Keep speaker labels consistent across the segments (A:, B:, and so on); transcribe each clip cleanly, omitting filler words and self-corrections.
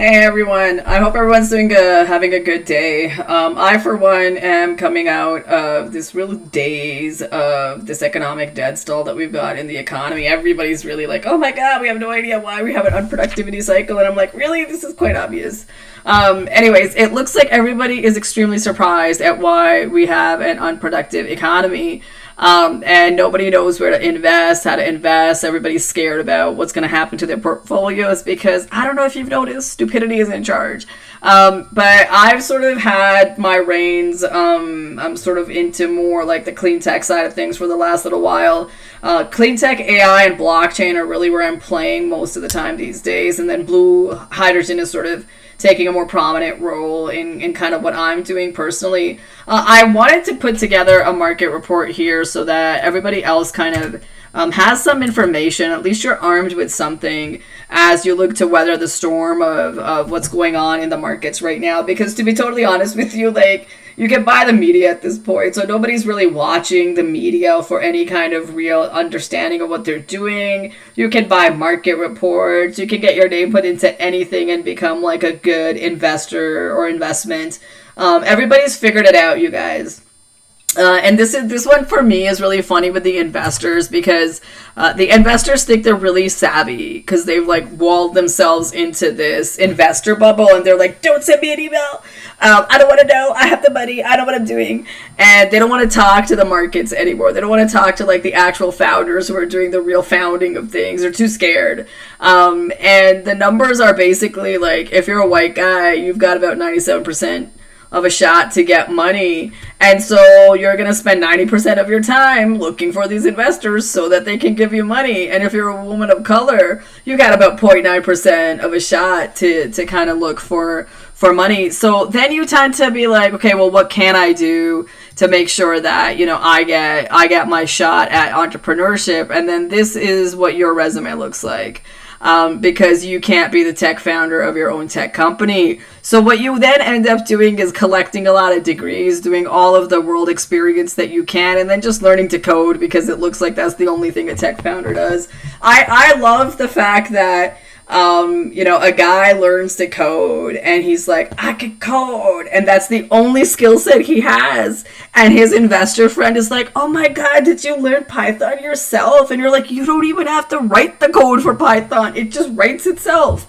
A: Hey everyone, I hope everyone's having a good day. I, for one, am coming out of this real daze of this economic dead stall that we've got in the economy. Everybody's really like, oh my god, we have no idea why we have an unproductivity cycle. And I'm like, really? This is quite obvious. Anyways, it looks like everybody is extremely surprised at why we have an unproductive economy. And nobody knows where to invest, how to invest. Everybody's scared about what's going to happen to their portfolios because I don't know if you've noticed, stupidity is in charge. But I've sort of had my reins. I'm sort of into more like the clean tech side of things for the last little while. Clean tech, AI, and blockchain are really where I'm playing most of the time these days. And then blue hydrogen is sort of taking a more prominent role in kind of what I'm doing personally. I wanted to put together a market report here so that everybody else kind of has some information. At least you're armed with something as you look to weather the storm of what's going on in the markets right now. Because to be totally honest with you, like, you can buy the media at this point, so nobody's really watching the media for any kind of real understanding of what they're doing. You can buy market reports, you can get your name put into anything and become like a good investor or investment. Everybody's figured it out, you guys. And this one for me is really funny with the investors because the investors think they're really savvy because they've like walled themselves into this investor bubble and they're like, don't send me an email. I don't want to know. I have the money. I know what I'm doing. And they don't want to talk to the markets anymore. They don't want to talk to like the actual founders who are doing the real founding of things. They're too scared. And the numbers are basically like, if you're a white guy, you've got about 97% of a shot to get money. And so you're going to spend 90% of your time looking for these investors so that they can give you money. And if you're a woman of color, you got about 0.9% of a shot to kind of look for money. So then you tend to be like, okay, well, what can I do to make sure that, you know, I get my shot at entrepreneurship? And then this is what your resume looks like. Because you can't be the tech founder of your own tech company. So what you then end up doing is collecting a lot of degrees, doing all of the world experience that you can, and then just learning to code because it looks like that's the only thing a tech founder does. I love the fact that a guy learns to code and he's like, I can code, and that's the only skill set he has. And his investor friend is like, oh my god, did you learn Python yourself? And you're like, you don't even have to write the code for Python, it just writes itself.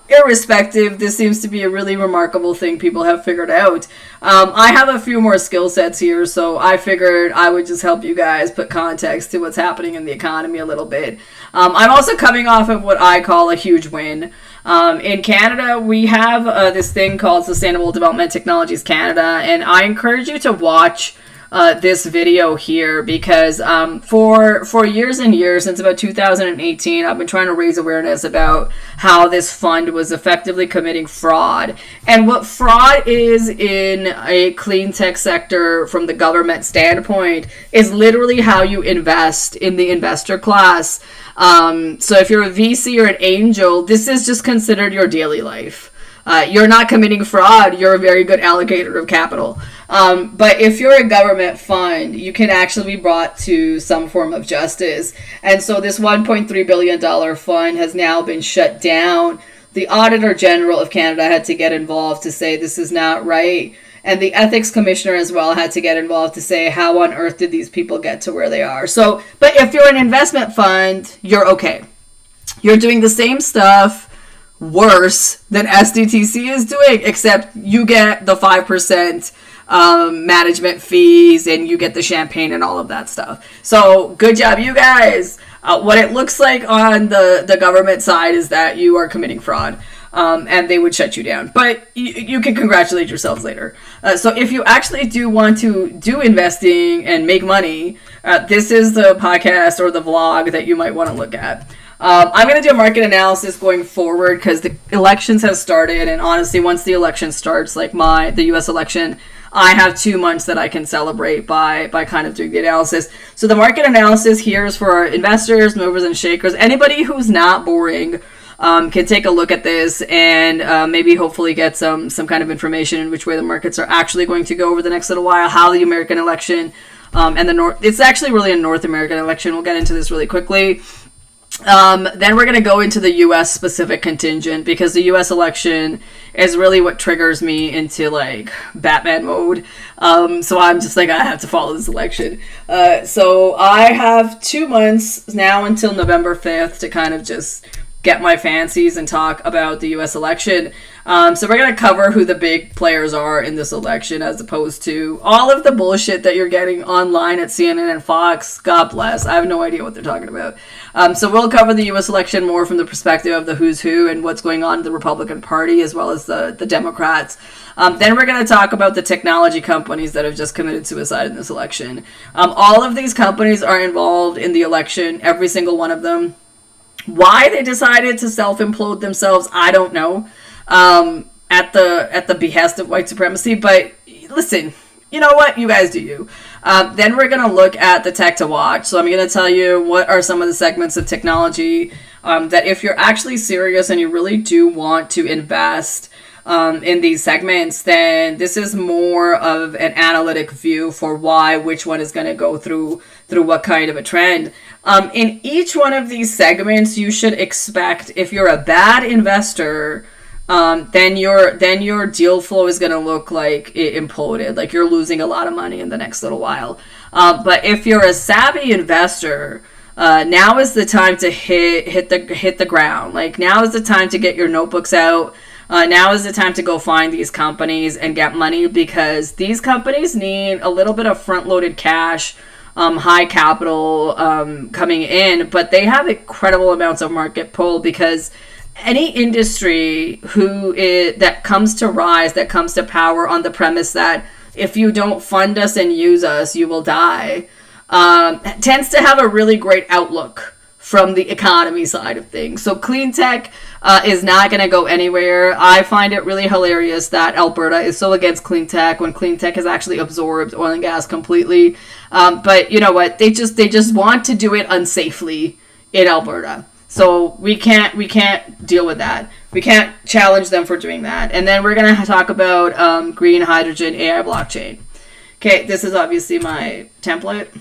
A: Irrespective, this seems to be a really remarkable thing people have figured out. I have a few more skill sets here, so I figured I would just help you guys put context to what's happening in the economy a little bit. I'm also coming off of what I call a huge win. In Canada, we have this thing called Sustainable Development Technologies Canada, and I encourage you to watch this video here because for years and years, since about 2018, I've been trying to raise awareness about how this fund was effectively committing fraud. And what fraud is in a clean tech sector from the government standpoint is literally how you invest in the investor class. So if you're a VC or an angel, this is just considered your daily life. You're not committing fraud. You're a very good allocator of capital. But if you're a government fund, you can actually be brought to some form of justice. And so this $1.3 billion fund has now been shut down. The Auditor General of Canada had to get involved to say this is not right. And the Ethics Commissioner as well had to get involved to say how on earth did these people get to where they are. So, but if you're an investment fund, you're okay. You're doing the same stuff worse than SDTC is doing, except you get the 5% management fees and you get the champagne and all of that stuff. So good job, you guys. What it looks like on the government side is that you are committing fraud. And they would shut you down. But you can congratulate yourselves later. So if you actually do want to do investing and make money, this is the podcast or the vlog that you might want to look at. I'm going to do a market analysis going forward because the elections have started. And honestly, once the election starts, like the U.S. election, I have 2 months that I can celebrate by kind of doing the analysis. So the market analysis here is for investors, movers, and shakers. Anybody who's not boring can take a look at this and maybe hopefully get some kind of information in which way the markets are actually going to go over the next little while, how the American election and it's actually really a North American election. We'll get into this really quickly. Then we're going to go into the U.S. specific contingent, because the U.S. election is really what triggers me into like Batman mode. So I'm just like, I have to follow this election. So I have 2 months now until November 5th to kind of just get my fancies and talk about the U.S. election. So we're going to cover who the big players are in this election, as opposed to all of the bullshit that you're getting online at CNN and Fox. God bless. I have no idea what they're talking about. So we'll cover the U.S. election more from the perspective of the who's who and what's going on in the Republican Party, as well as the Democrats. Then we're going to talk about the technology companies that have just committed suicide in this election. All of these companies are involved in the election, every single one of them. Why they decided to self-implode themselves, I don't know, at the behest of white supremacy. But listen, you know what? You guys do you. Then we're going to look at the tech to watch. So I'm going to tell you what are some of the segments of technology that if you're actually serious and you really do want to invest in these segments, then this is more of an analytic view for why which one is going to go through what kind of a trend. In each one of these segments, you should expect, if you're a bad investor, then your deal flow is going to look like it imploded, like you're losing a lot of money in the next little while. But if you're a savvy investor, now is the time to hit the ground. Like, now is the time to get your notebooks out. Now is the time to go find these companies and get money, because these companies need a little bit of front-loaded cash, high capital coming in, but they have incredible amounts of market pull, because any industry that comes to rise, that comes to power on the premise that if you don't fund us and use us, you will die, tends to have a really great outlook from the economy side of things. So clean tech is not going to go anywhere. I find it really hilarious that Alberta is so against clean tech when clean tech has actually absorbed oil and gas completely. But you know what? They just want to do it unsafely in Alberta. So we can't deal with that. We can't challenge them for doing that. And then we're going to talk about green hydrogen, AI, blockchain. Okay, this is obviously my template.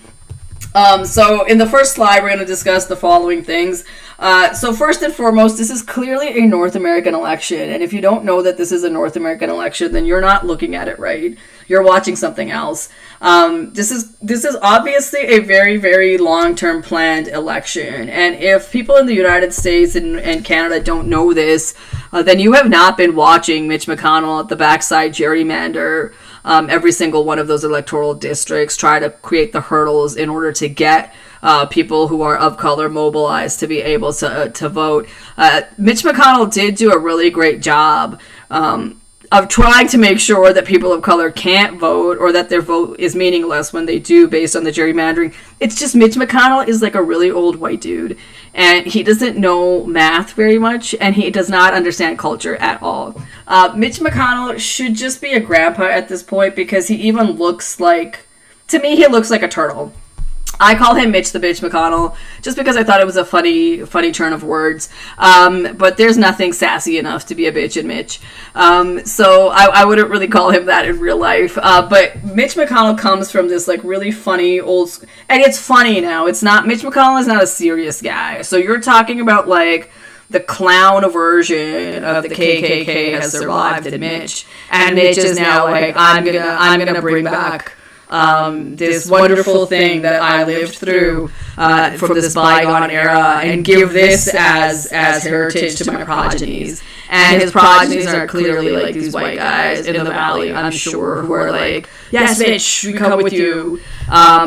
A: So in the first slide, we're going to discuss the following things. So first and foremost, this is clearly a North American election. And if you don't know that this is a North American election, then you're not looking at it right. You're watching something else. This is obviously a very, very long-term planned election. And if people in the United States and Canada don't know this, then you have not been watching Mitch McConnell at the backside gerrymander every single one of those electoral districts, try to create the hurdles in order to get people who are of color mobilized to be able to vote. Mitch McConnell did do a really great job of trying to make sure that people of color can't vote, or that their vote is meaningless when they do, based on the gerrymandering. It's just Mitch McConnell is like a really old white dude, and he doesn't know math very much, and he does not understand culture at all. Mitch McConnell should just be a grandpa at this point, because he even looks like, to me, he looks like a turtle. I call him Mitch the Bitch McConnell, just because I thought it was a funny turn of words. But there's nothing sassy enough to be a bitch in Mitch. So I wouldn't really call him that in real life. But Mitch McConnell comes from this like really funny old, and it's funny now. It's not, Mitch McConnell is not a serious guy. So you're talking about like the clown version of the KKK has survived in Mitch, and Mitch is now like, I'm gonna bring back this wonderful thing that I lived through from this bygone era, and give this as heritage to my progenies. And his progenies are clearly like these white guys in the valley, I'm sure, who are like, yes, Mitch, we come with you.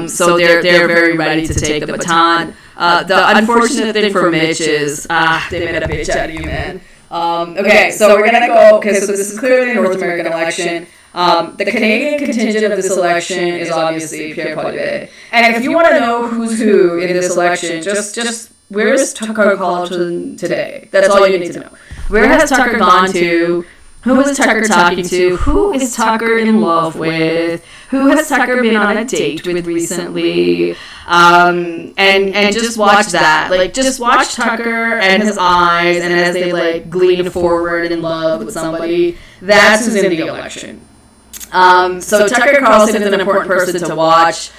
A: So they're very ready to take the baton. The unfortunate thing for Mitch is, they made a bitch out of you, man. Okay, so we're gonna go. Okay, so this is clearly a North American election. The Canadian contingent of this election is obviously Pierre Poilievre. And if you want to know who's who in this election, just where is Tucker Carlson today? That's all you need to know. Where has Tucker gone to? Who is Tucker talking to? Who is Tucker in love with? Who has Tucker been on a date with recently? And just watch that. Like, just watch Tucker and his eyes, and as they like glean forward in love with somebody, that's who's in the election. So Tucker Carlson is an important person to watch.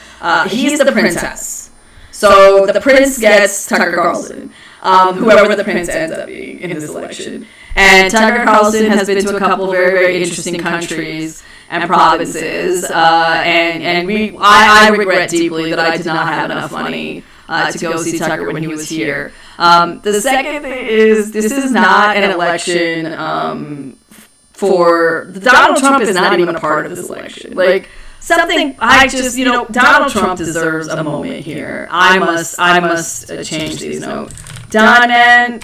A: He's the princess. So the prince gets Tucker Carlson, whoever the prince ends up being in this election. And Tucker Carlson has been to a couple very, very interesting countries and provinces, and I regret deeply that I did not have enough money to go see Tucker when he was here. The second thing is, this is not an election for Donald Trump is not even a part of this election. Like, something I just, Donald Trump deserves a moment here. I must change these notes. Don, man,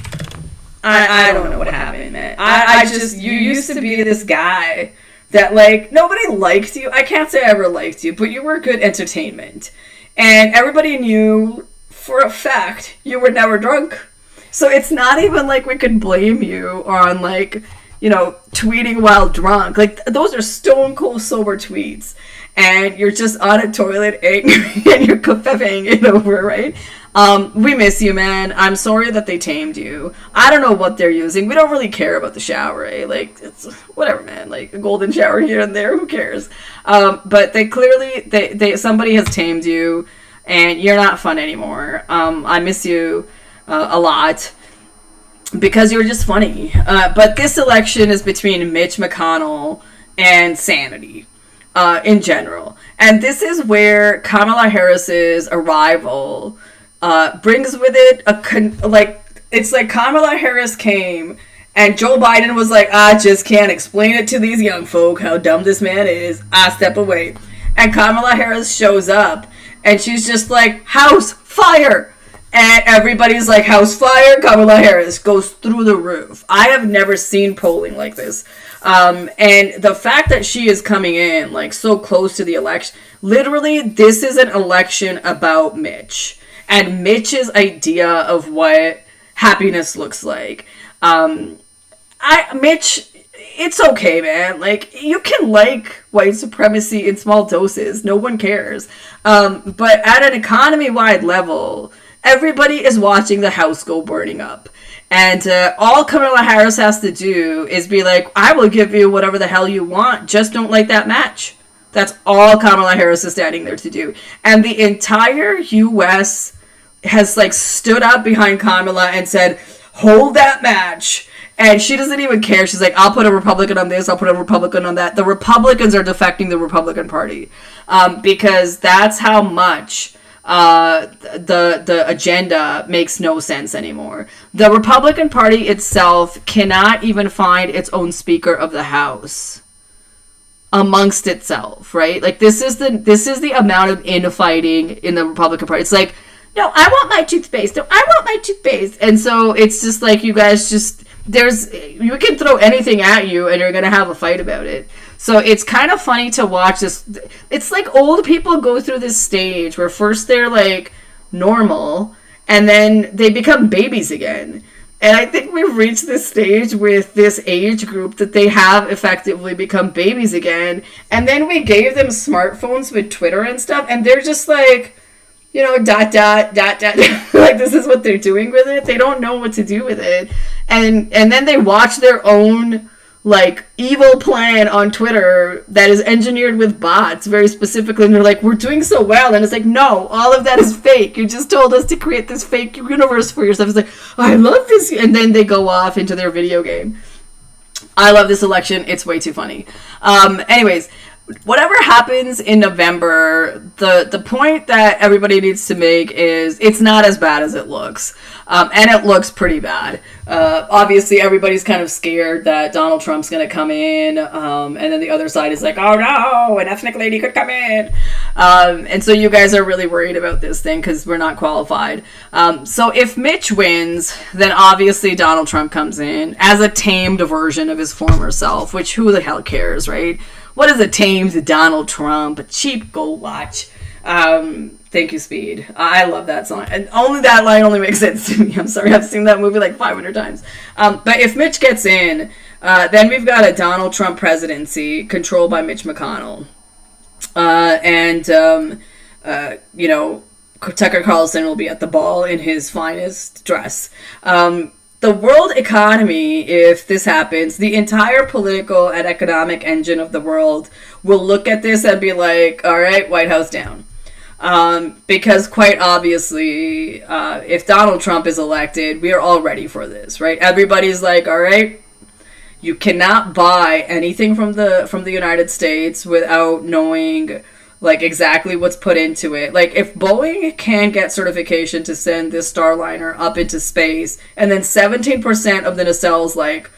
A: I don't know what happened, man. I just, you used to be this guy that, like, nobody liked you. I can't say I ever liked you, but you were good entertainment. And everybody knew for a fact you were never drunk. So it's not even like we could blame you on, like, tweeting while drunk. Like, those are stone cold sober tweets. And you're just on a toilet angry and you're kafefing it over, right? We miss you, man. I'm sorry that they tamed you. I don't know what they're using. We don't really care about the shower, eh? Like, it's whatever, man. Like, a golden shower here and there, who cares? But they clearly, somebody has tamed you and you're not fun anymore. I miss you a lot because you're just funny. But this election is between Mitch McConnell and sanity. In general. And this is where Kamala Harris's arrival brings with it it's like Kamala Harris came and Joe Biden was like, I just can't explain it to these young folk how dumb this man is. I step away. And Kamala Harris shows up and she's just like, house fire. And everybody's like, house fire. Kamala Harris goes through the roof. I have never seen polling like this. And the fact that she is coming in like so close to the election, literally this is an election about Mitch and Mitch's idea of what happiness looks like. Mitch, it's okay, man. Like, you can like white supremacy in small doses. No one cares. But at an economy-wide level, everybody is watching the house go burning up. And all Kamala Harris has to do is be like, I will give you whatever the hell you want. Just don't like that match. That's all Kamala Harris is standing there to do. And the entire U.S. has, like, stood up behind Kamala and said, hold that match. And she doesn't even care. She's like, I'll put a Republican on this. I'll put a Republican on that. The Republicans are defecting the Republican Party. Because that's how much the agenda makes no sense anymore. The Republican Party itself cannot even find its own Speaker of the House amongst itself, right? Like, this is the amount of infighting in the Republican Party. It's like, no, I want my toothpaste. No, I want my toothpaste. And so it's just like, you guys just, you can throw anything at you and you're gonna have a fight about it. So it's kind of funny to watch this. It's like old people go through this stage where first they're like normal and then they become babies again. And I think we've reached this stage with this age group that they have effectively become babies again. And then we gave them smartphones with Twitter and stuff and they're just like, dot, dot, dot, dot. Like, this is what they're doing with it. They don't know what to do with it. And then they watch their own, like, evil plan on Twitter that is engineered with bots very specifically, and they're like, we're doing so well, and it's like, no, all of that is fake. You just told us to create this fake universe for yourself. It's like, I love this, and then they go off into their video game. I love this election. It's way too funny. Anyways, whatever happens in November, the point that everybody needs to make is it's not as bad as it looks. And it looks pretty bad. Obviously, everybody's kind of scared that Donald Trump's going to come in. And then the other side is like, oh no, an ethnic lady could come in. And so you guys are really worried about this thing because we're not qualified. So if Mitch wins, then obviously Donald Trump comes in as a tamed version of his former self, which who the hell cares, right? What is a tamed Donald Trump? A cheap gold watch. Thank you, Speed. I love that song. And only that line only makes sense to me. I'm sorry, I've seen that movie like 500 times. But if Mitch gets in, then we've got a Donald Trump presidency controlled by Mitch McConnell. Tucker Carlson will be at the ball in his finest dress. The world economy, if this happens, the entire political and economic engine of the world will look at this and be like, all right, White House down. Because quite obviously, if Donald Trump is elected, we are all ready for this, right? Everybody's like, all right, you cannot buy anything from the United States without knowing like exactly what's put into it. Like if Boeing can get certification to send this Starliner up into space, and then 17% of the nacelles like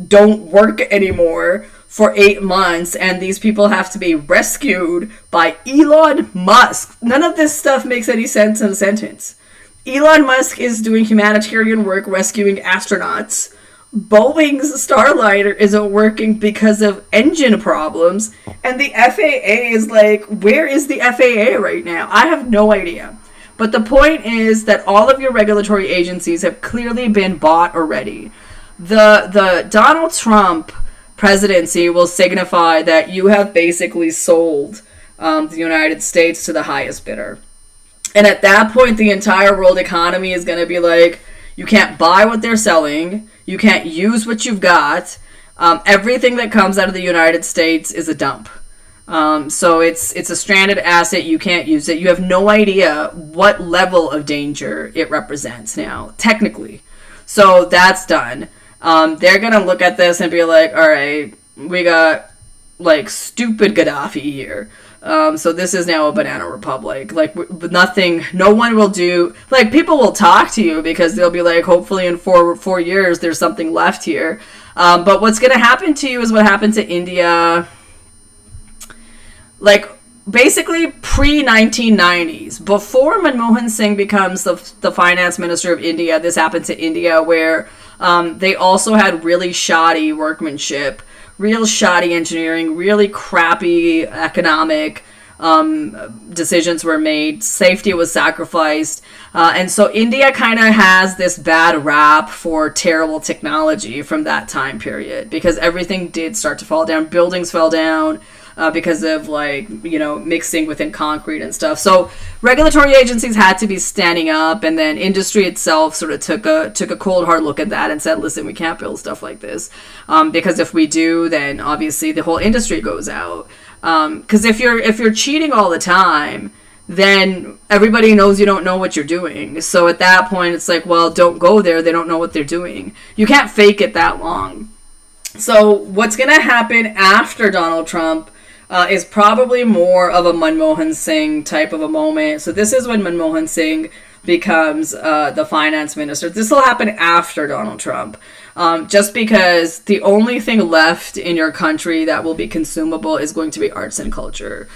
A: don't work anymore for 8 months, and these people have to be rescued by Elon Musk. None of this stuff makes any sense in a sentence. Elon Musk is doing humanitarian work rescuing astronauts. Boeing's Starliner isn't working because of engine problems, and the FAA is like, where is the FAA right now? I have no idea. But the point is that all of your regulatory agencies have clearly been bought already. The Donald Trump presidency will signify that you have basically sold the United States to the highest bidder. And at that point, the entire world economy is going to be like, you can't buy what they're selling. You can't use what you've got. Everything that comes out of the United States is a dump. So it's a stranded asset. You can't use it. You have no idea what level of danger it represents now, technically. So that's done. They're going to look at this and be like, all right, we got like stupid Gaddafi here. So this is now a banana republic. Like nothing, no one will do, like people will talk to you because they'll be like, hopefully in four years there's something left here. But what's going to happen to you is what happened to India, like basically pre-1990s. Before Manmohan Singh becomes the finance minister of India, this happened to India where they also had really shoddy workmanship, real shoddy engineering, really crappy economic decisions were made. Safety was sacrificed. And so India kind of has this bad rap for terrible technology from that time period because everything did start to fall down. Buildings fell down because of like, you know, mixing within concrete and stuff. So regulatory agencies had to be standing up, and then industry itself sort of took a cold hard look at that and said, listen, we can't build stuff like this because if we do, then obviously the whole industry goes out. Because if you're cheating all the time, then everybody knows you don't know what you're doing. So at that point, it's like, well, don't go there. They don't know what they're doing. You can't fake it that long. So what's going to happen after Donald Trump is probably more of a Manmohan Singh type of a moment. So this is when Manmohan Singh becomes the finance minister. This will happen after Donald Trump. Just because the only thing left in your country that will be consumable is going to be arts and culture.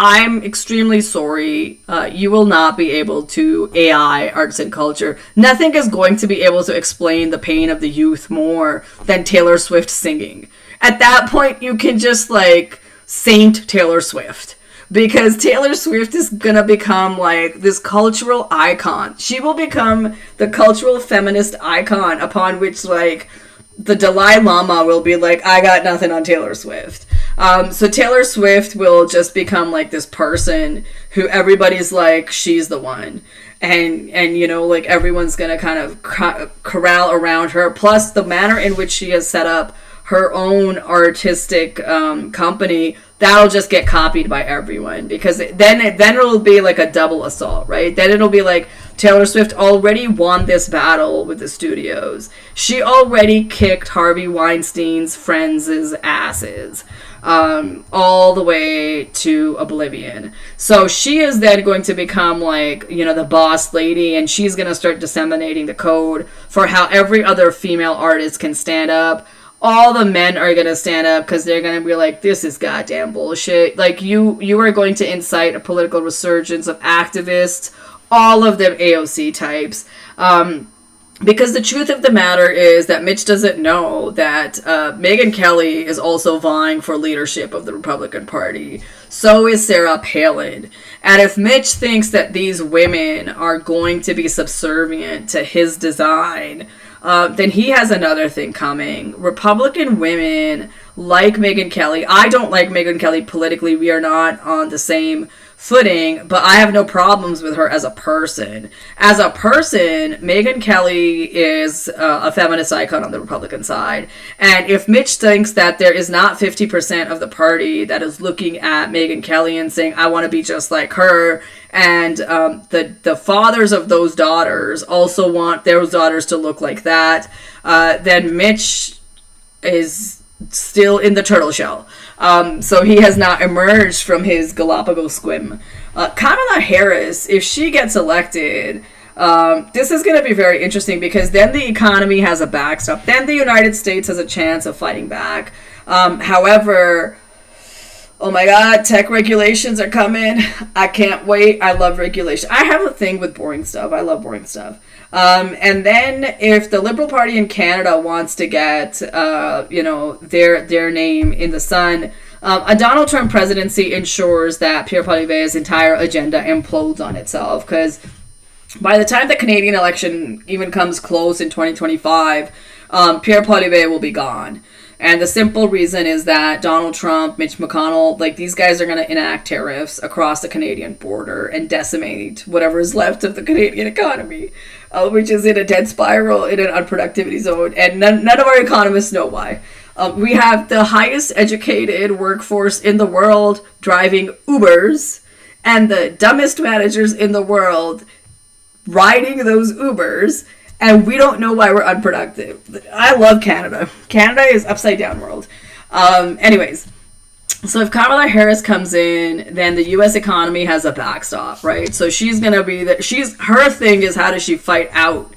A: I'm extremely sorry. You will not be able to AI arts and culture. Nothing is going to be able to explain the pain of the youth more than Taylor Swift singing. At that point, you can just like saint Taylor Swift. Because Taylor Swift is gonna become like this cultural icon. She will become the cultural feminist icon upon which like the Dalai Lama will be like, I got nothing on Taylor Swift. So Taylor Swift will just become like this person who everybody's like, she's the one. And you know, like everyone's gonna kind of corral around her. Plus the manner in which she has set up her own artistic company, that'll just get copied by everyone, because then it'll be like a double assault, right? Then it'll be like Taylor Swift already won this battle with the studios. She already kicked Harvey Weinstein's friends' asses all the way to oblivion. So she is then going to become like, you know, the boss lady, and she's going to start disseminating the code for how every other female artist can stand up. All the men are going to stand up because they're going to be like, this is goddamn bullshit. Like, you are going to incite a political resurgence of activists, all of them AOC types. Because the truth of the matter is that Mitch doesn't know that Megyn Kelly is also vying for leadership of the Republican Party. So is Sarah Palin. And if Mitch thinks that these women are going to be subservient to his design then he has another thing coming. Republican women like Megyn Kelly. I don't like Megyn Kelly politically. We are not on the same footing, but I have no problems with her as a person. As a person, Megyn Kelly is a feminist icon on the Republican side. And if Mitch thinks that there is not 50% of the party that is looking at Megyn Kelly and saying, I want to be just like her, and the fathers of those daughters also want their daughters to look like that, then Mitch is still in the turtle shell. So he has not emerged from his Galapagos swim. Kamala Harris, if she gets elected, this is going to be very interesting, because then the economy has a backstop. Then the United States has a chance of fighting back. However, oh my God, tech regulations are coming. I can't wait. I love regulation. I have a thing with boring stuff. I love boring stuff. And then if the Liberal Party in Canada wants to get, their name in the sun, a Donald Trump presidency ensures that Pierre Poilievre's entire agenda implodes on itself, because by the time the Canadian election even comes close in 2025, Pierre Poilievre will be gone. And the simple reason is that Donald Trump, Mitch McConnell, like, these guys are going to enact tariffs across the Canadian border and decimate whatever is left of the Canadian economy, which is in a dead spiral, in an unproductivity zone. And none of our economists know why. We have the highest educated workforce in the world driving Ubers, and the dumbest managers in the world riding those Ubers, and we don't know why we're unproductive. I love Canada. Canada is upside down world. Anyways, so if Kamala Harris comes in, then the U.S. economy has a backstop, right? So she's gonna be her thing is, how does she fight out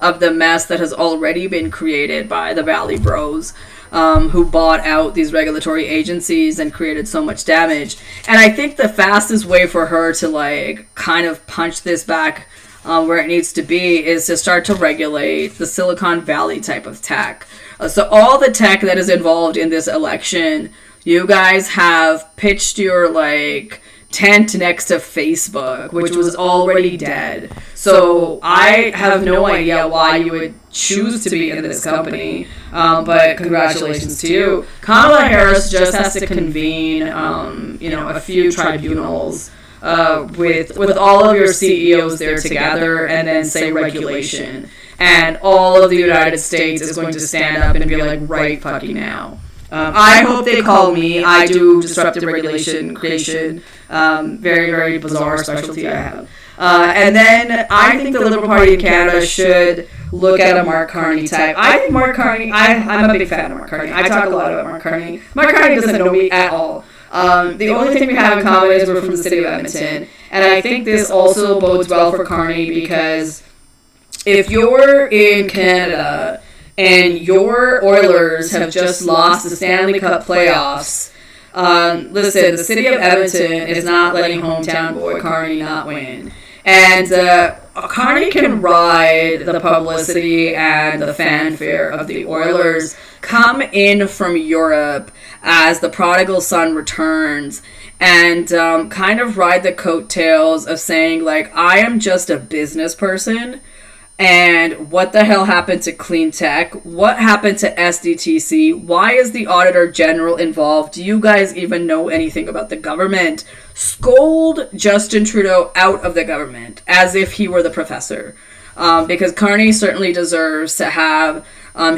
A: of the mess that has already been created by the Valley Bros, who bought out these regulatory agencies and created so much damage. And I think the fastest way for her to kind of punch this back where it needs to be is to start to regulate the Silicon Valley type of tech. So all the tech that is involved in this election, you guys have pitched your tent next to Facebook, which was already dead. So I have no idea why you would choose to be in this company, but congratulations to you. Kamala Harris just has to convene, a few tribunals with all of your CEOs there together, and then say regulation. And all of the United States is going to stand up and be like, right fucking now. I hope they call me. I do disruptive regulation creation. Very, very bizarre specialty I have. And then I think the Liberal Party in Canada should look at a Mark Carney type. I think Mark Carney, I'm a big fan of Mark Carney. I talk a lot about Mark Carney. Mark Carney doesn't know me at all. The only thing we have in common is we're from the city of Edmonton. And I think this also bodes well for Carney, because if you're in Canada and your Oilers have just lost the Stanley Cup playoffs, listen, the city of Edmonton is not letting hometown boy Carney not win. And Carney can ride the publicity and the fanfare of the Oilers, come in from Europe as the prodigal son returns, and kind of ride the coattails of saying, I am just a business person. And what the hell happened to CLEANTECH? What happened to SDTC? Why is the Auditor General involved? Do you guys even know anything about the government? Scold Justin Trudeau out of the government as if he were the professor. Because Carney certainly deserves to have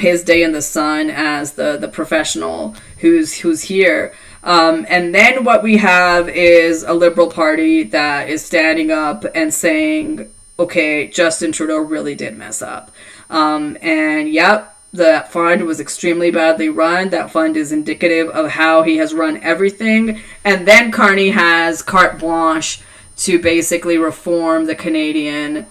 A: his day in the sun as the professional who's here. And then what we have is a Liberal Party that is standing up and saying, okay, Justin Trudeau really did mess up. And yep, that fund was extremely badly run. That fund is indicative of how he has run everything. And then Carney has carte blanche to basically reform the Canadian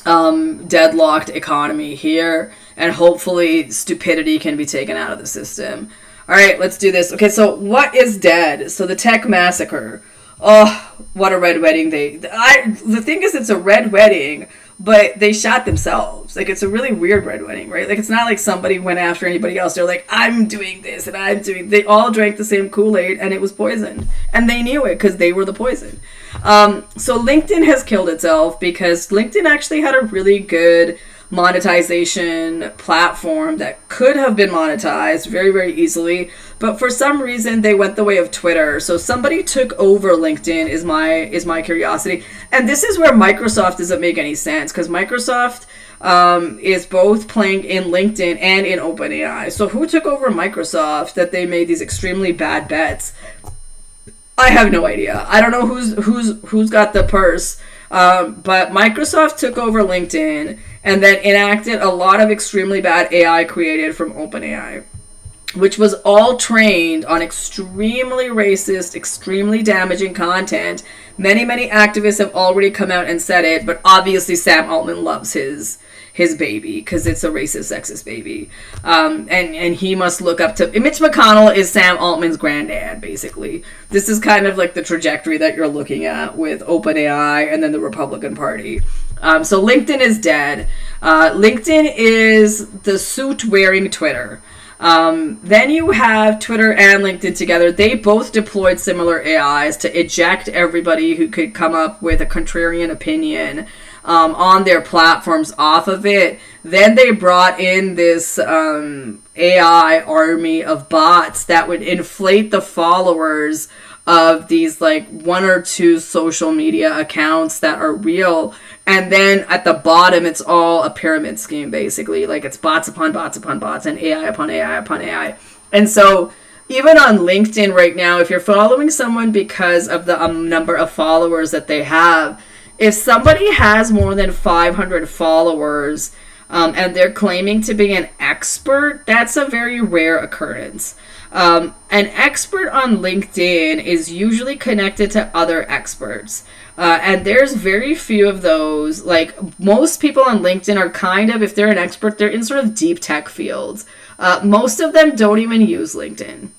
A: deadlocked economy here. And hopefully stupidity can be taken out of the system. All right, let's do this. Okay, so what is dead? So the tech massacre. Oh, what a red wedding the thing is, it's a red wedding, but they shot themselves. It's a really weird red wedding, right? It's not like somebody went after anybody else. They're like, I'm doing this and I'm doing... They all drank the same Kool-Aid and it was poison. And they knew it because they were the poison. So LinkedIn has killed itself because LinkedIn actually had a really good monetization platform that could have been monetized very, very easily, but for some reason they went the way of Twitter. So somebody took over LinkedIn is my curiosity. And this is where Microsoft doesn't make any sense, because Microsoft is both playing in LinkedIn and in OpenAI. So who took over Microsoft that they made these extremely bad bets? I have no idea. I don't know who's got the purse. But Microsoft took over LinkedIn and then enacted a lot of extremely bad AI created from OpenAI, which was all trained on extremely racist, extremely damaging content. Many activists have already come out and said it, but obviously Sam Altman loves his baby because it's a racist, sexist baby. And he must look up to... Mitch McConnell is Sam Altman's granddad, basically. This is kind of like the trajectory that you're looking at with OpenAI and then the Republican Party. So LinkedIn is dead. LinkedIn is the suit-wearing Twitter. Then you have Twitter and LinkedIn together. They both deployed similar AIs to eject everybody who could come up with a contrarian opinion on their platforms off of it. Then they brought in this AI army of bots that would inflate the followers of these like one or two social media accounts that are real. And then at the bottom, it's all a pyramid scheme, basically. Like it's bots upon bots upon bots and AI upon AI upon AI. And so even on LinkedIn right now, if you're following someone because of the number of followers that they have, if somebody has more than 500 followers and they're claiming to be an expert, that's a very rare occurrence. An expert on LinkedIn is usually connected to other experts. And there's very few of those. Like most people on LinkedIn are kind of, if they're an expert, they're in sort of deep tech fields. Most of them don't even use LinkedIn.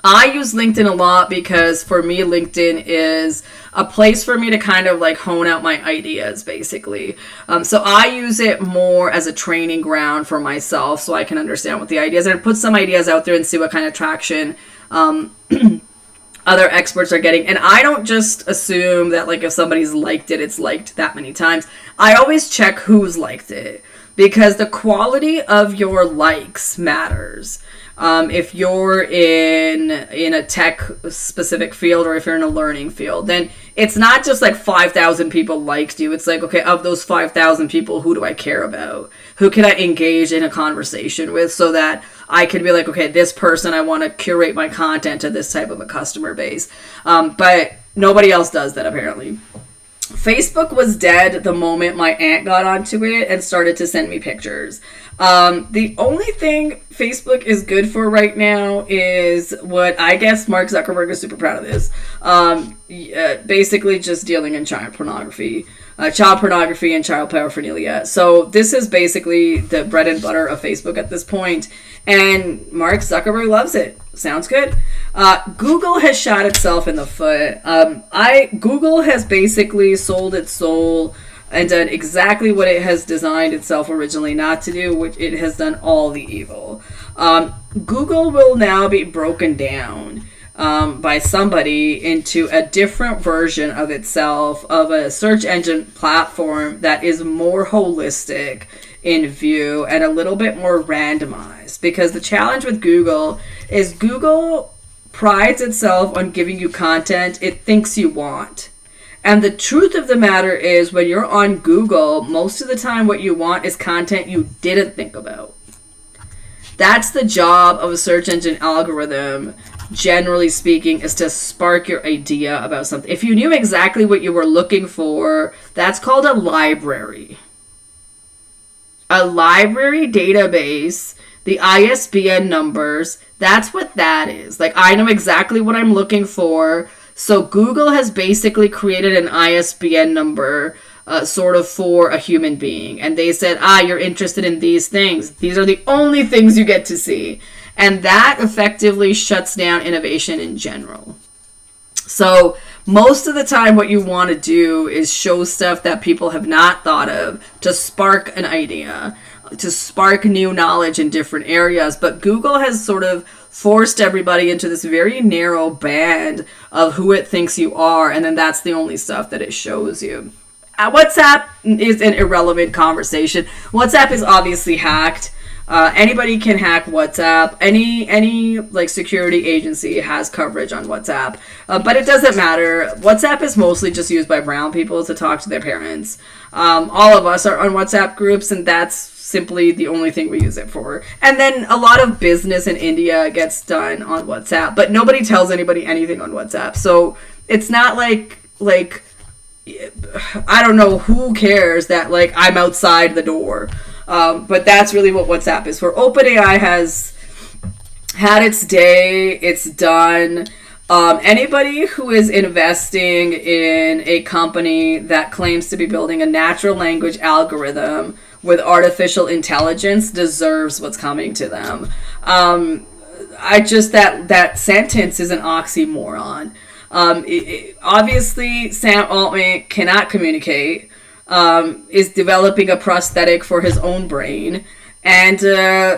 A: I use LinkedIn a lot because for me, LinkedIn is a place for me to kind of like hone out my ideas, basically. So I use it more as a training ground for myself so I can understand what the ideas are and put some ideas out there and see what kind of traction other experts are getting. And I don't just assume that like if somebody's liked it, it's liked that many times. I always check who's liked it because the quality of your likes matters. If you're in a tech specific field or if you're in a learning field, then it's not just like 5,000 people liked you. It's like, okay, of those 5,000 people, who do I care about? Who can I engage in a conversation with so that I can be like, okay, this person, I want to curate my content to this type of a customer base. But nobody else does that apparently. Facebook was dead the moment my aunt got onto it and started to send me pictures. The only thing Facebook is good for right now is what I guess Mark Zuckerberg is super proud of this. Basically just dealing in child pornography and child paraphernalia. So this is basically the bread and butter of Facebook at this point. And Mark Zuckerberg loves it. Sounds good. Google has shot itself in the foot. Google has basically sold its soul and done exactly what it has designed itself originally not to do, which it has done all the evil. Google will now be broken down by somebody into a different version of itself, of a search engine platform that is more holistic in view and a little bit more randomized. Because the challenge with Google is Google prides itself on giving you content it thinks you want. And the truth of the matter is when you're on Google, most of the time what you want is content you didn't think about. That's the job of a search engine algorithm, generally speaking, is to spark your idea about something. If you knew exactly what you were looking for, that's called a library. A library database, the ISBN numbers, that's what that is. Like, I know exactly what I'm looking for. So Google has basically created an ISBN number sort of for a human being. And they said, you're interested in these things. These are the only things you get to see. And that effectively shuts down innovation in general. So most of the time what you want to do is show stuff that people have not thought of to spark an idea, to spark new knowledge in different areas. But Google has sort of forced everybody into this very narrow band of who it thinks you are, and then that's the only stuff that it shows you. WhatsApp is an irrelevant conversation. WhatsApp is obviously hacked. Anybody can hack WhatsApp. Any like security agency has coverage on WhatsApp, but it doesn't matter. WhatsApp is mostly just used by brown people to talk to their parents. All of us are on WhatsApp groups, and that's simply the only thing we use it for. And then a lot of business in India gets done on WhatsApp, but nobody tells anybody anything on WhatsApp. So it's not like I don't know who cares that like I'm outside the door. But that's really what WhatsApp is for. OpenAI has had its day. It's done. Anybody who is investing in a company that claims to be building a natural language algorithm with artificial intelligence deserves what's coming to them. That sentence is an oxymoron. Obviously, Sam Altman cannot communicate. Is developing a prosthetic for his own brain, and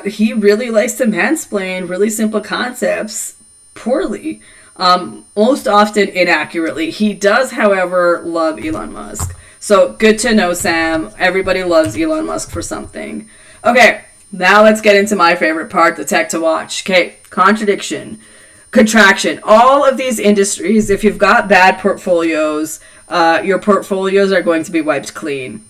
A: he really likes to mansplain really simple concepts poorly, most often inaccurately. He does, however, love Elon Musk. So good to know, Sam. Everybody loves Elon Musk for something. Okay, now let's get into my favorite part, the tech to watch. Okay, contraction. All of these industries, if you've got bad portfolios, your portfolios are going to be wiped clean.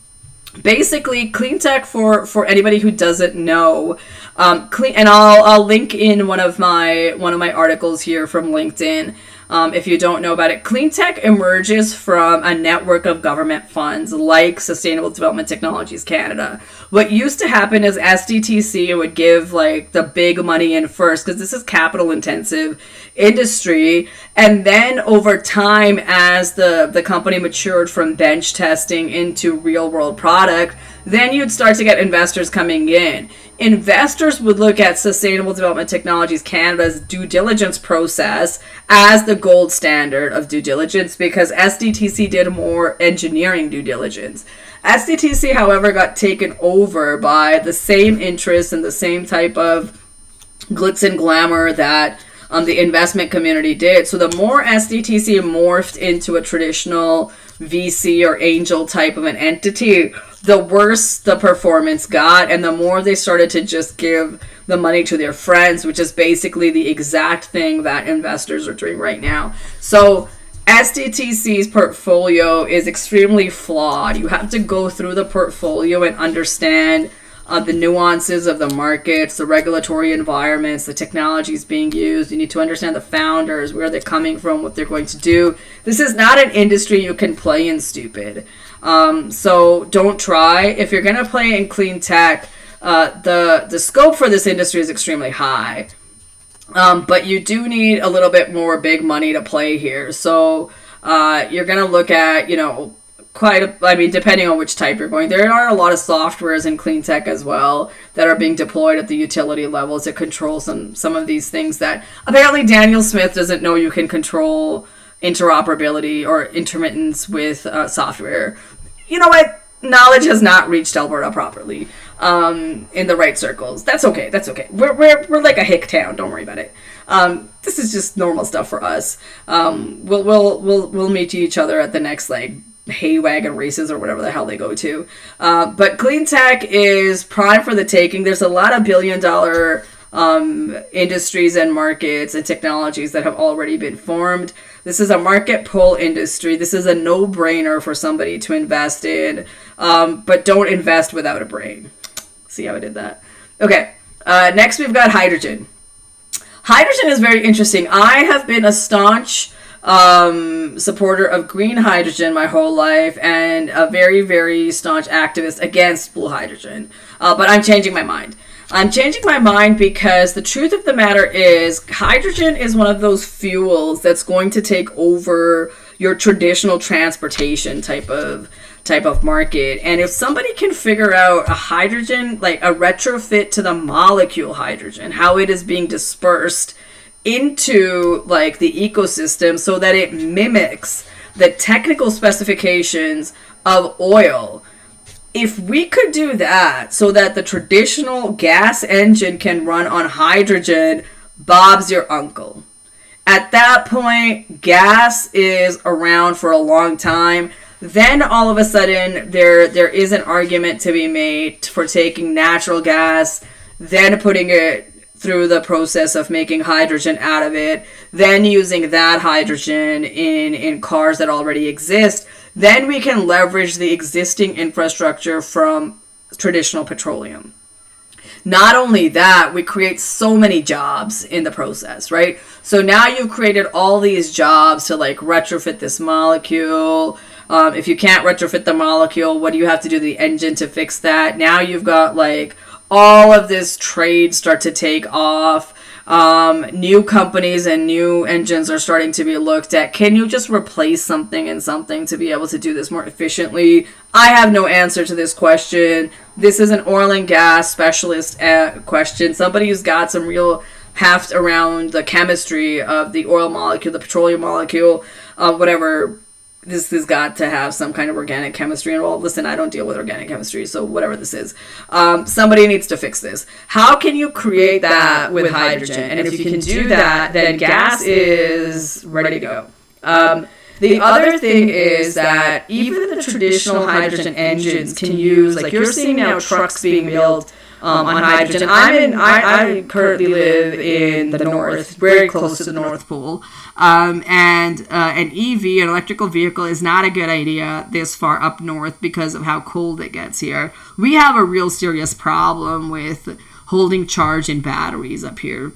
A: Basically, CLEANTECH, for anybody who doesn't know, and I'll link in one of my articles here from LinkedIn. If you don't know about it, CLEANTECH emerges from a network of government funds like Sustainable Development Technologies Canada. What used to happen is SDTC would give like the big money in first, because this is capital intensive industry, and then over time, as the company matured from bench testing into real world product, then you'd start to get investors coming in. Investors would look at Sustainable Development Technologies Canada's due diligence process as the gold standard of due diligence, because SDTC did more engineering due diligence. SDTC, however, got taken over by the same interests and the same type of glitz and glamour that the investment community did. So the more SDTC morphed into a traditional VC or angel type of an entity, the worse the performance got, and the more they started to just give the money to their friends, which is basically the exact thing that investors are doing right now. So SDTC's portfolio is extremely flawed. You have to go through the portfolio and understand the nuances of the markets, the regulatory environments, the technologies being used. You need to understand the founders, where they're coming from, what they're going to do. This is not an industry you can play in stupid. So don't try. If you're going to play in clean tech, the scope for this industry is extremely high. But you do need a little bit more big money to play here. So you're going to look at, depending on which type you're going. There are a lot of softwares in clean tech as well that are being deployed at the utility level to control some of these things that apparently Daniel Smith doesn't know you can control interoperability or intermittence with software. You know what? Knowledge has not reached Alberta properly in the right circles. That's okay. We're like a hick town. Don't worry about it. This is just normal stuff for us. We'll meet each other at the next hay wagon races or whatever the hell they go to. But clean tech is prime for the taking. There's a lot of billion-dollar industries and markets and technologies that have already been formed. This is a market pull industry. This is a no-brainer for somebody to invest in, but don't invest without a brain. See how I did that? Okay, next we've got hydrogen. Hydrogen is very interesting. I have been a staunch supporter of green hydrogen my whole life, and a very, very staunch activist against blue hydrogen. But I'm changing my mind. I'm changing my mind because the truth of the matter is hydrogen is one of those fuels that's going to take over your traditional transportation type of market. And if somebody can figure out a hydrogen, like a retrofit to the molecule hydrogen, how it is being dispersed into the ecosystem so that it mimics the technical specifications of oil. If we could do that so that the traditional gas engine can run on hydrogen, Bob's your uncle. At that point, gas is around for a long time. Then all of a sudden there is an argument to be made for taking natural gas, then putting it through the process of making hydrogen out of it, then using that hydrogen in cars that already exist. Then we can leverage the existing infrastructure from traditional petroleum. Not only that, we create so many jobs in the process, right? So now you've created all these jobs to like retrofit this molecule. If you can't retrofit the molecule, what do you have to do to the engine to fix that? Now you've got like all of this trade start to take off. New companies and new engines are starting to be looked at. Can you just replace something and something to be able to do this more efficiently? I have no answer to this question. This is an oil and gas specialist question. Somebody who's got some real heft around the chemistry of the oil molecule, the petroleum molecule, whatever. This has got to have some kind of organic chemistry involved. Listen, I don't deal with organic chemistry, so whatever this is. Somebody needs to fix this. How can you create that with hydrogen? And if you can do that, then gas is ready to go. The other thing is that even the traditional hydrogen engines can use, like you're seeing now trucks being built on hydrogen. I currently live in the north, very close to the North Pole. And an EV, an electrical vehicle, is not a good idea this far up north because of how cold it gets here. We have a real serious problem with holding charge in batteries up here.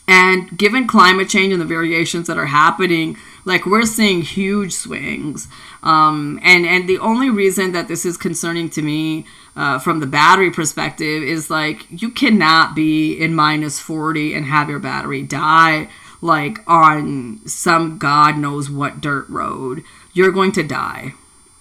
A: And given climate change and the variations that are happening, like we're seeing huge swings. And the only reason that this is concerning to me from the battery perspective is like you cannot be in minus 40 and have your battery die like on some God knows what dirt road. You're going to die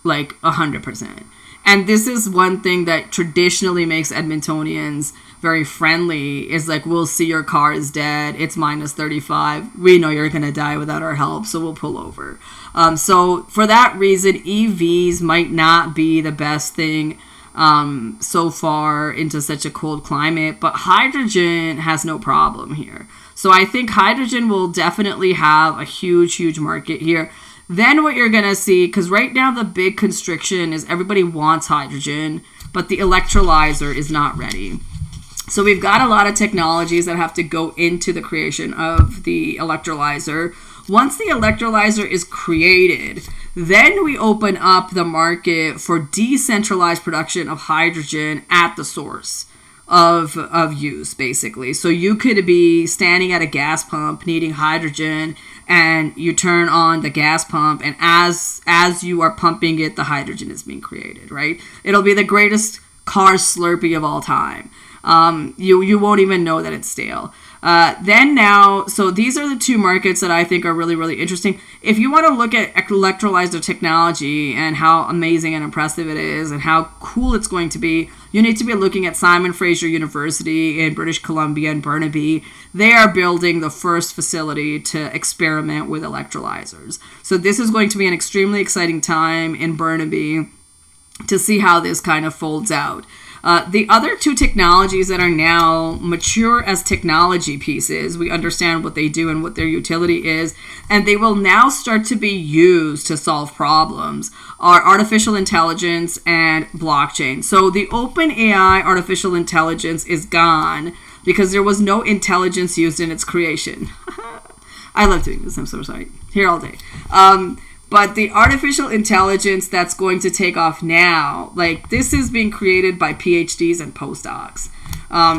A: like 100%. And this is one thing that traditionally makes Edmontonians very friendly is like, we'll see your car is dead. It's minus 35. We know you're going to die without our help, so we'll pull over. So for that reason, EVs might not be the best thing so far into such a cold climate, but hydrogen has no problem here. So I think hydrogen will definitely have a huge, huge market here. Then what you're going to see, because right now the big constriction is everybody wants hydrogen, but the electrolyzer is not ready. So we've got a lot of technologies that have to go into the creation of the electrolyzer. Once the electrolyzer is created, then we open up the market for decentralized production of hydrogen at the source of use, basically. So you could be standing at a gas pump needing hydrogen, and you turn on the gas pump, and as you are pumping it, the hydrogen is being created, right? It'll be the greatest car Slurpee of all time. You won't even know that it's stale. So these are the two markets that I think are really, really interesting. If you want to look at electrolyzer technology and how amazing and impressive it is and how cool it's going to be, you need to be looking at Simon Fraser University in British Columbia and Burnaby. They are building the first facility to experiment with electrolyzers. So this is going to be an extremely exciting time in Burnaby to see how this kind of folds out. The other two technologies that are now mature as technology pieces, we understand what they do and what their utility is, and they will now start to be used to solve problems, are artificial intelligence and blockchain. So the OpenAI artificial intelligence is gone because there was no intelligence used in its creation. I love doing this. I'm so sorry. Here all day. But the artificial intelligence that's going to take off now, like this is being created by PhDs and postdocs.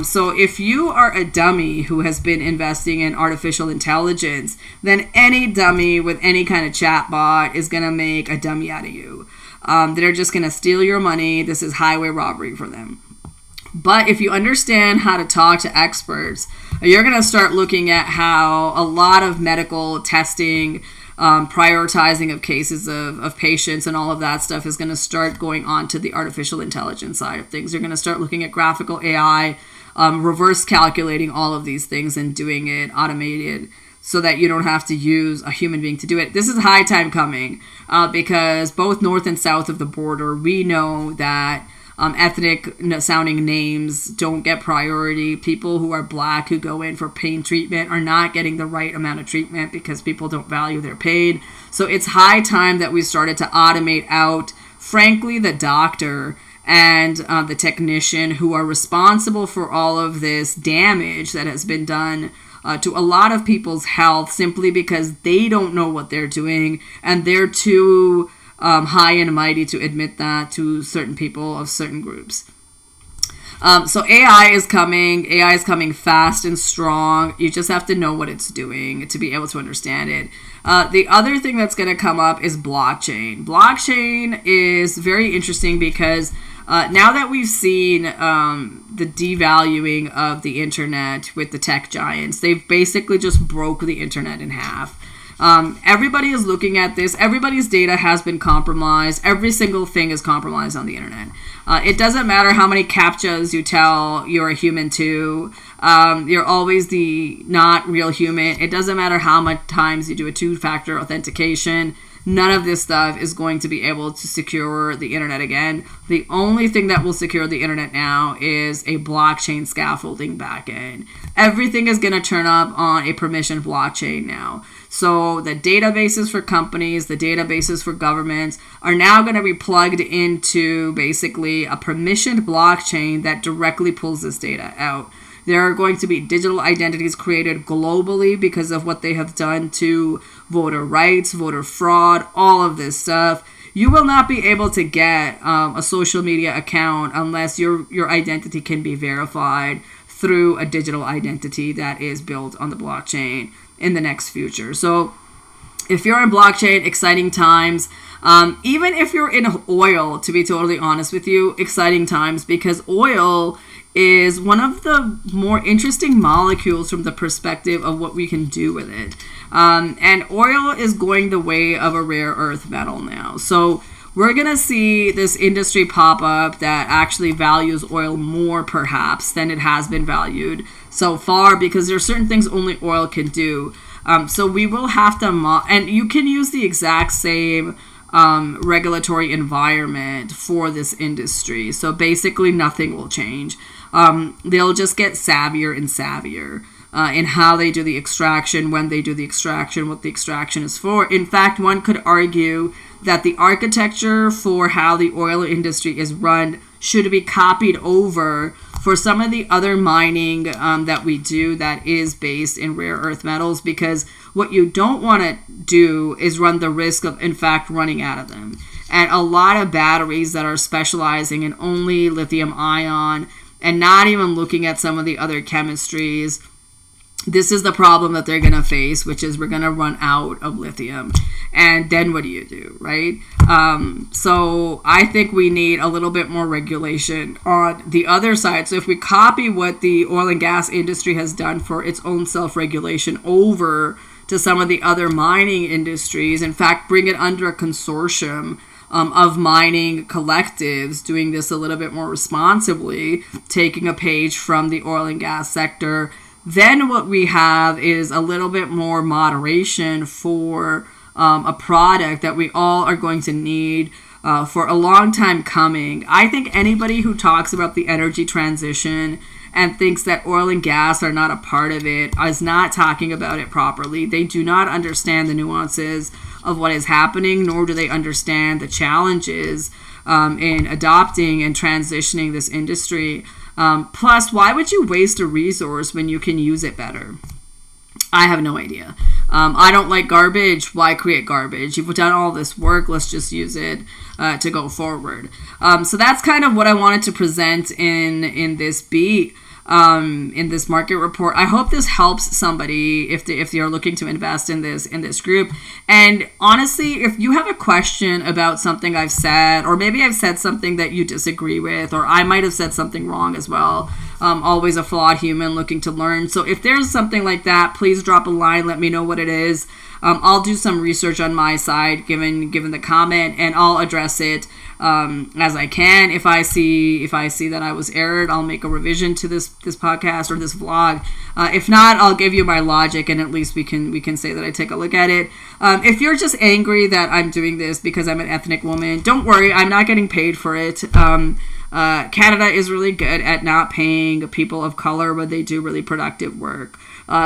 A: So if you are a dummy who has been investing in artificial intelligence, then any dummy with any kind of chatbot is going to make a dummy out of you. They're just going to steal your money. This is highway robbery for them. But if you understand how to talk to experts, you're going to start looking at how a lot of medical testing, prioritizing of cases of patients and all of that stuff is going to start going on to the artificial intelligence side of things. You're going to start looking at graphical AI, reverse calculating all of these things and doing it automated so that you don't have to use a human being to do it. This is high time coming because both north and south of the border, we know that ethnic sounding names don't get priority. People who are black who go in for pain treatment are not getting the right amount of treatment because people don't value their pain. So it's high time that we started to automate out, frankly, the doctor and the technician who are responsible for all of this damage that has been done to a lot of people's health simply because they don't know what they're doing and they're too high and mighty to admit that to certain people of certain groups. So AI is coming. AI is coming fast and strong. You just have to know what it's doing to be able to understand it. The other thing that's going to come up is blockchain. Blockchain is very interesting because now that we've seen the devaluing of the internet with the tech giants, they've basically just broke the internet in half. Everybody is looking at this. Everybody's data has been compromised. Every single thing is compromised on the internet. It doesn't matter how many CAPTCHAs you tell you're a human to. You're always the not real human. It doesn't matter how much times you do a two-factor authentication. None of this stuff is going to be able to secure the internet again. The only thing that will secure the internet now is a blockchain scaffolding backend. Everything is going to turn up on a permissioned blockchain now. So the databases for companies, the databases for governments are now going to be plugged into basically a permissioned blockchain that directly pulls this data out. There are going to be digital identities created globally because of what they have done to voter rights, voter fraud, all of this stuff. You will not be able to get a social media account unless your identity can be verified through a digital identity that is built on the blockchain in the next future. So if you're in blockchain, exciting times. Even if you're in oil, to be totally honest with you, exciting times, because oil is one of the more interesting molecules from the perspective of what we can do with it. And oil is going the way of a rare earth metal now. So we're going to see this industry pop up that actually values oil more perhaps than it has been valued so far, because there are certain things only oil can do. So we will have to, and you can use the exact same regulatory environment for this industry. So basically nothing will change. They'll just get savvier and savvier in how they do the extraction, when they do the extraction, what the extraction is for. In fact, one could argue that the architecture for how the oil industry is run should be copied over for some of the other mining that we do that is based in rare earth metals, because what you don't want to do is run the risk of, in fact, running out of them. And a lot of batteries that are specializing in only lithium ion and not even looking at some of the other chemistries, this is the problem that they're going to face, which is we're going to run out of lithium. And then what do you do, right? So I think we need a little bit more regulation on the other side. So if we copy what the oil and gas industry has done for its own self-regulation over to some of the other mining industries, in fact, bring it under a consortium of mining collectives doing this a little bit more responsibly, taking a page from the oil and gas sector, then what we have is a little bit more moderation for a product that we all are going to need for a long time coming. I think anybody who talks about the energy transition and thinks that oil and gas are not a part of it is not talking about it properly. They do not understand the nuances of what is happening, nor do they understand the challenges in adopting and transitioning this industry. Plus, why would you waste a resource when you can use it better? I have no idea. I don't like garbage. Why create garbage? You've done all this work. Let's just use it to go forward. So that's kind of what I wanted to present in this beat. In this market report. I hope this helps somebody if you're looking to invest in this group. And honestly, if you have a question about something I've said, or maybe I've said something that you disagree with, or I might have said something wrong as well. Always a flawed human looking to learn. So if there's something like that, please drop a line. Let me know what it is. I'll do some research on my side, given the comment, and I'll address it as I can. If I see that I was erred, I'll make a revision to this podcast or this vlog. If not, I'll give you my logic, and at least we can say that I take a look at it. If you're just angry that I'm doing this because I'm an ethnic woman, don't worry. I'm not getting paid for it. Canada is really good at not paying people of color when they do really productive work.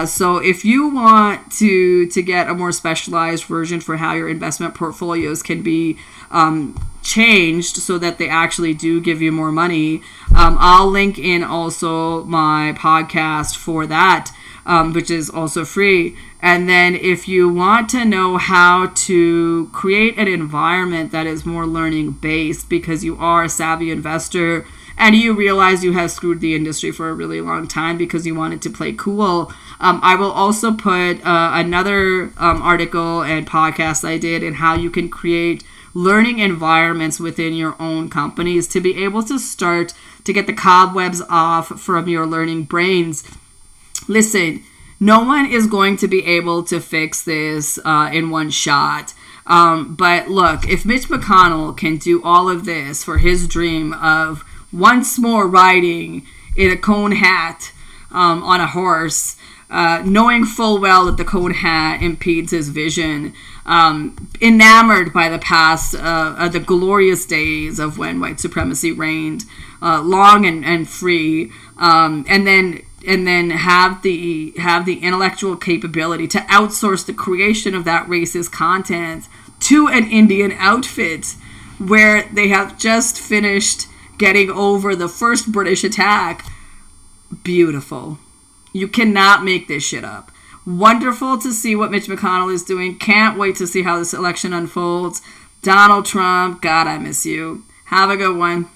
A: So if you want to get a more specialized version for how your investment portfolios can be changed so that they actually do give you more money, I'll link in also my podcast for that, which is also free. And then if you want to know how to create an environment that is more learning based because you are a savvy investor and you realize you have screwed the industry for a really long time because you wanted to play cool, I will also put another article and podcast I did in how you can create learning environments within your own companies to be able to start to get the cobwebs off from your learning brains. Listen, no one is going to be able to fix this in one shot. But look, if Mitch McConnell can do all of this for his dream of once more riding in a cone hat on a horse, knowing full well that the cone hat impedes his vision, enamored by the past, the glorious days of when white supremacy reigned long and free, and then have the intellectual capability to outsource the creation of that racist content to an Indian outfit where they have just finished getting over the first British attack. Beautiful. You cannot make this shit up. Wonderful to see what Mitch McConnell is doing. Can't wait to see how this election unfolds. Donald Trump, God, I miss you. Have a good one.